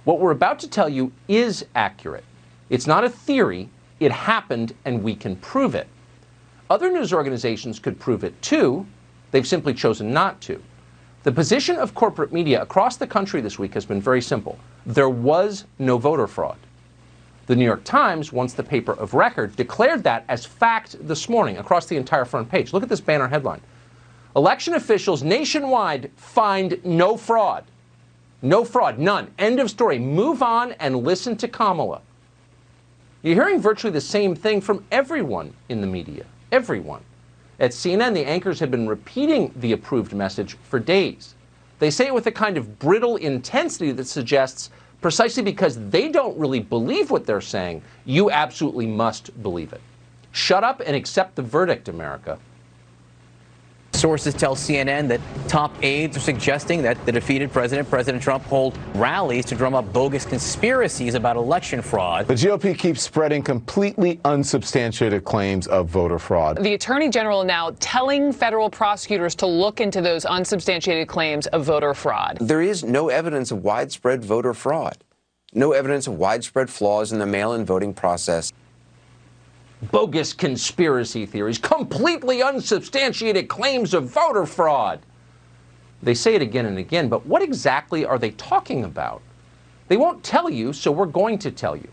What we're about to tell you is accurate. It's not a theory. It happened, and we can prove it. Other news organizations could prove it too. They've simply chosen not to. The position of corporate media across the country this week has been very simple. There was no voter fraud. The New York Times, once the paper of record, declared that as fact this morning across the entire front page. Look at this banner headline. Election officials nationwide find no fraud. No fraud, none. End of story. Move on and listen to Kamala. You're hearing virtually the same thing from everyone in the media. Everyone. At CNN, the anchors have been repeating the approved message for days. They say it with a kind of brittle intensity that suggests precisely because they don't really believe what they're saying, you absolutely must believe it. Shut up and accept the verdict, America. Sources tell CNN that top aides are suggesting that the defeated President Trump, hold rallies to drum up bogus conspiracies about election fraud. The GOP keeps spreading completely unsubstantiated claims of voter fraud. The Attorney General now telling federal prosecutors to look into those unsubstantiated claims of voter fraud. There is no evidence of widespread voter fraud, no evidence of widespread flaws in the mail-in voting process. Bogus conspiracy theories, completely unsubstantiated claims of voter fraud. They say it again and again, but what exactly are they talking about? They won't tell you, so we're going to tell you.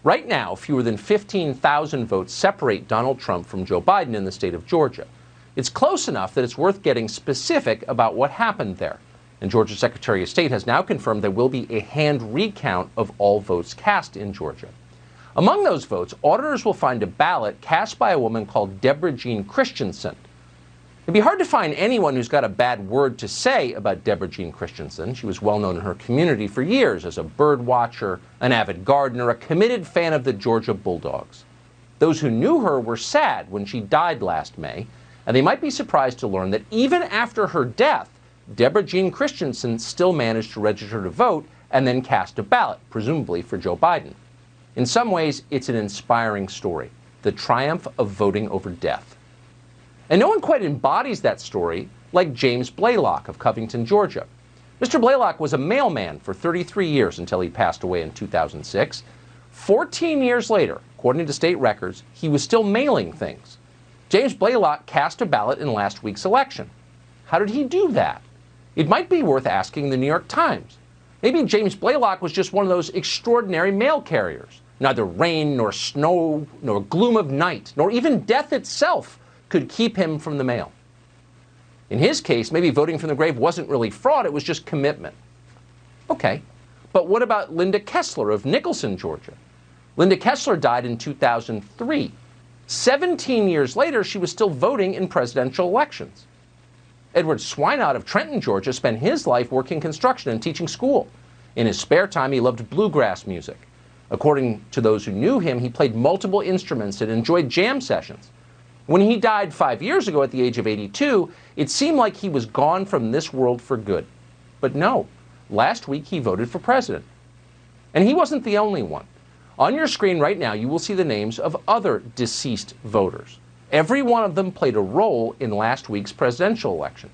Right now, fewer than 15,000 votes separate Donald Trump from Joe Biden in the state of Georgia. It's close enough that it's worth getting specific about what happened there. And Georgia's Secretary of State has now confirmed there will be a hand recount of all votes cast in Georgia. Among those votes, auditors will find a ballot cast by a woman called Deborah Jean Christensen. It'd be hard to find anyone who's got a bad word to say about Deborah Jean Christensen. She was well known in her community for years as a bird watcher, an avid gardener, a committed fan of the Georgia Bulldogs. Those who knew her were sad when she died last May, and they might be surprised to learn that even after her death, Deborah Jean Christensen still managed to register to vote and then cast a ballot, presumably for Joe Biden. In some ways, it's an inspiring story, the triumph of voting over death. And no one quite embodies that story like James Blaylock of Covington, Georgia. Mr. Blaylock was a mailman for 33 years until he passed away in 2006. 14 years later, according to state records, he was still mailing things. James Blaylock cast a ballot in last week's election. How did he do that? It might be worth asking the New York Times. Maybe James Blaylock was just one of those extraordinary mail carriers. Neither rain, nor snow, nor gloom of night, nor even death itself could keep him from the mail. In his case, maybe voting from the grave wasn't really fraud, it was just commitment. Okay, but what about Linda Kessler of Nicholson, Georgia? Linda Kessler died in 2003. 17 years later, she was still voting in presidential elections. Edward Swinott of Trenton, Georgia, spent his life working construction and teaching school. In his spare time, he loved bluegrass music. According to those who knew him, he played multiple instruments and enjoyed jam sessions. When he died 5 years ago at the age of 82, it seemed like he was gone from this world for good. But no, last week he voted for president. And he wasn't the only one. On your screen right now, you will see the names of other deceased voters. Every one of them played a role in last week's presidential election.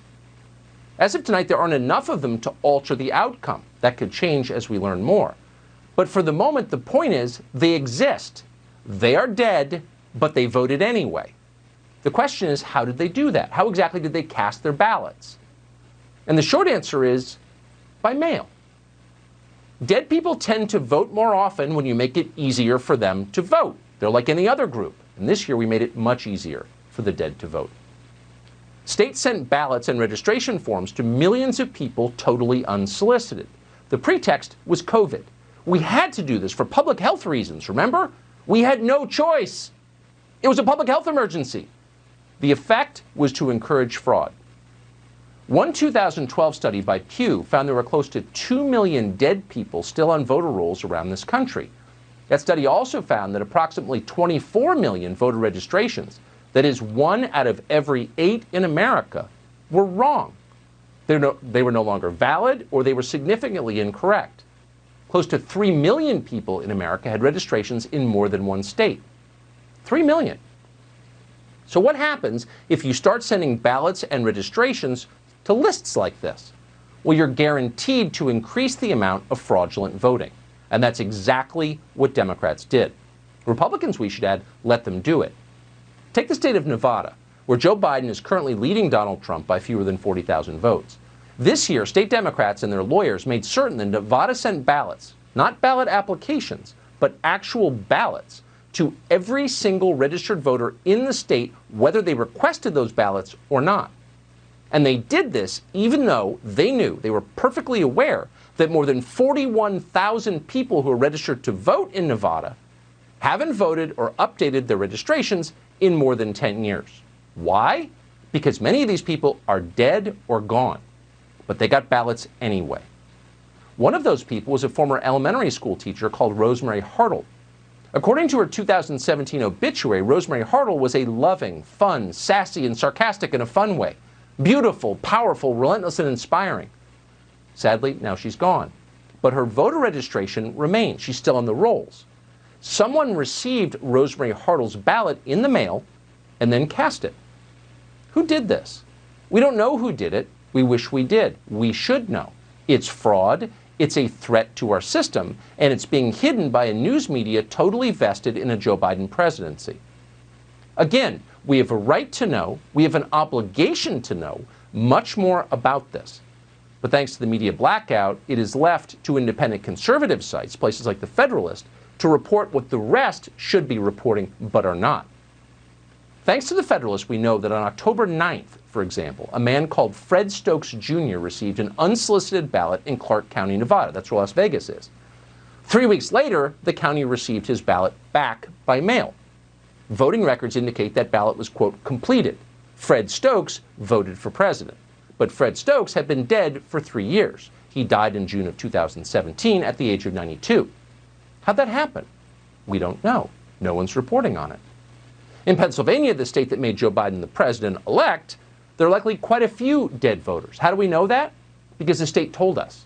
As of tonight, there aren't enough of them to alter the outcome. That could change as we learn more. But for the moment, the point is, they exist. They are dead, but they voted anyway. The question is, how did they do that? How exactly did they cast their ballots? And the short answer is, by mail. Dead people tend to vote more often when you make it easier for them to vote. They're like any other group. And this year, we made it much easier for the dead to vote. States sent ballots and registration forms to millions of people totally unsolicited. The pretext was COVID. We had to do this for public health reasons, remember? We had no choice. It was a public health emergency. The effect was to encourage fraud. One 2012 study by Pew found there were close to 2 million dead people still on voter rolls around this country. That study also found that approximately 24 million voter registrations, that is 1 out of every 8 in America, were wrong. They were no longer valid, or they were significantly incorrect. Close to 3 million people in America had registrations in more than one state. 3 million. So what happens if you start sending ballots and registrations to lists like this? well, you're guaranteed to increase the amount of fraudulent voting. And that's exactly what Democrats did. Republicans, we should add, let them do it. Take the state of Nevada, where Joe Biden is currently leading Donald Trump by fewer than 40,000 votes. This year, state Democrats and their lawyers made certain that Nevada sent ballots, not ballot applications, but actual ballots, to every single registered voter in the state, whether they requested those ballots or not. And they did this even though they knew, they were perfectly aware, that more than 41,000 people who are registered to vote in Nevada haven't voted or updated their registrations in more than 10 years. Why? Because many of these people are dead or gone, but they got ballots anyway. One of those people was a former elementary school teacher called Rosemary Hartle. According to her 2017 obituary, Rosemary Hartle was a loving, fun, sassy, and sarcastic in a fun way. Beautiful, powerful, relentless, and inspiring. Sadly, now she's gone. But her voter registration remains. She's still on the rolls. Someone received Rosemary Hartle's ballot in the mail and then cast it. Who did this? We don't know who did it. We wish we did. We should know. It's fraud. It's a threat to our system, and it's being hidden by a news media totally vested in a Joe Biden presidency. Again, we have a right to know, we have an obligation to know much more about this. But thanks to the media blackout, it is left to independent conservative sites, places like The Federalist, to report what the rest should be reporting but are not. Thanks to The Federalist, we know that on October 9th, for example, a man called Fred Stokes Jr. received an unsolicited ballot in Clark County, Nevada. That's where Las Vegas is. 3 weeks later, the county received his ballot back by mail. Voting records indicate that ballot was, quote, completed. Fred Stokes voted for president. But Fred Stokes had been dead for 3 years. He died in June of 2017 at the age of 92. How'd that happen? We don't know. No one's reporting on it. In Pennsylvania, the state that made Joe Biden the president-elect, there are likely quite a few dead voters. How do we know that? Because the state told us.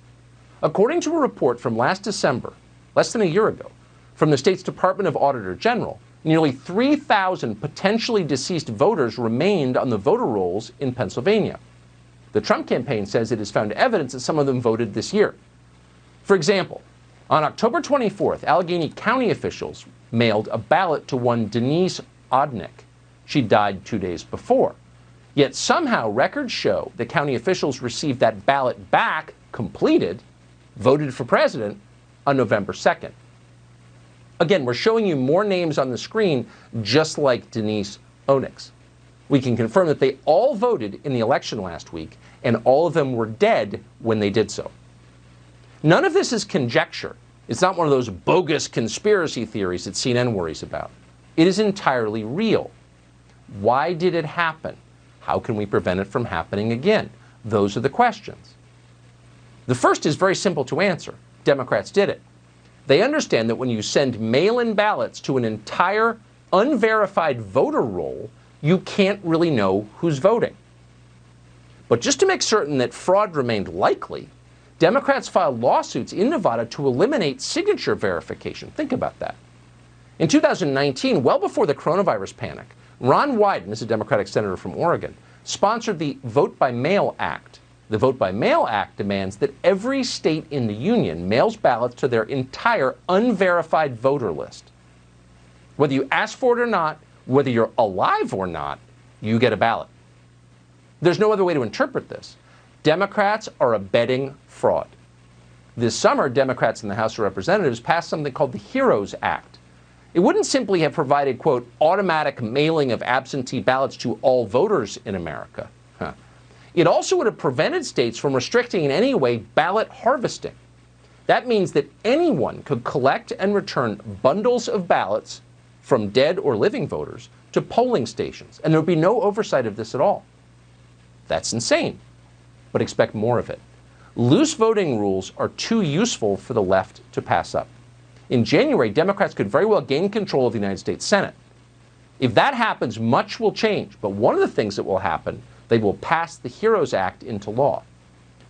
According to a report from last December, less than a year ago, from the state's Department of Auditor General, nearly 3,000 potentially deceased voters remained on the voter rolls in Pennsylvania. The Trump campaign says it has found evidence that some of them voted this year. For example, on October 24th, Allegheny County officials mailed a ballot to one Denise Odnick. She died 2 days before. Yet somehow records show that county officials received that ballot back, completed, voted for president, on November 2nd. Again, we're showing you more names on the screen just like Denise Odnick's. We can confirm that they all voted in the election last week, and all of them were dead when they did so. None of this is conjecture. It's not one of those bogus conspiracy theories that CNN worries about. It is entirely real. Why did it happen? How can we prevent it from happening again? Those are the questions. The first is very simple to answer. Democrats did it. They understand that when you send mail-in ballots to an entire unverified voter roll, you can't really know who's voting. But just to make certain that fraud remained likely, Democrats filed lawsuits in Nevada to eliminate signature verification. Think about that. In 2019, well before the coronavirus panic, Ron Wyden, is a Democratic senator from Oregon, sponsored the Vote by Mail Act. The Vote by Mail Act demands that every state in the union mails ballots to their entire unverified voter list. Whether you ask for it or not, whether you're alive or not, you get a ballot. There's no other way to interpret this. Democrats are abetting fraud. This summer, Democrats in the House of Representatives passed something called the HEROES Act. It wouldn't simply have provided, quote, automatic mailing of absentee ballots to all voters in America. It also would have prevented states from restricting in any way ballot harvesting. That means that anyone could collect and return bundles of ballots from dead or living voters to polling stations, and there would be no oversight of this at all. That's insane, but expect more of it. Loose voting rules are too useful for the left to pass up. In January, Democrats could very well gain control of the United States Senate. If that happens, much will change, but one of the things that will happen, they will pass the HEROES Act into law.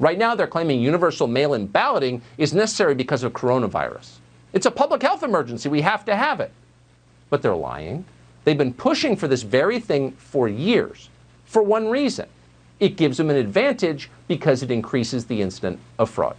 Right now, they're claiming universal mail-in balloting is necessary because of coronavirus. It's a public health emergency. We have to have it. But they're lying. They've been pushing for this very thing for years, for one reason. It gives them an advantage because it increases the incidence of fraud.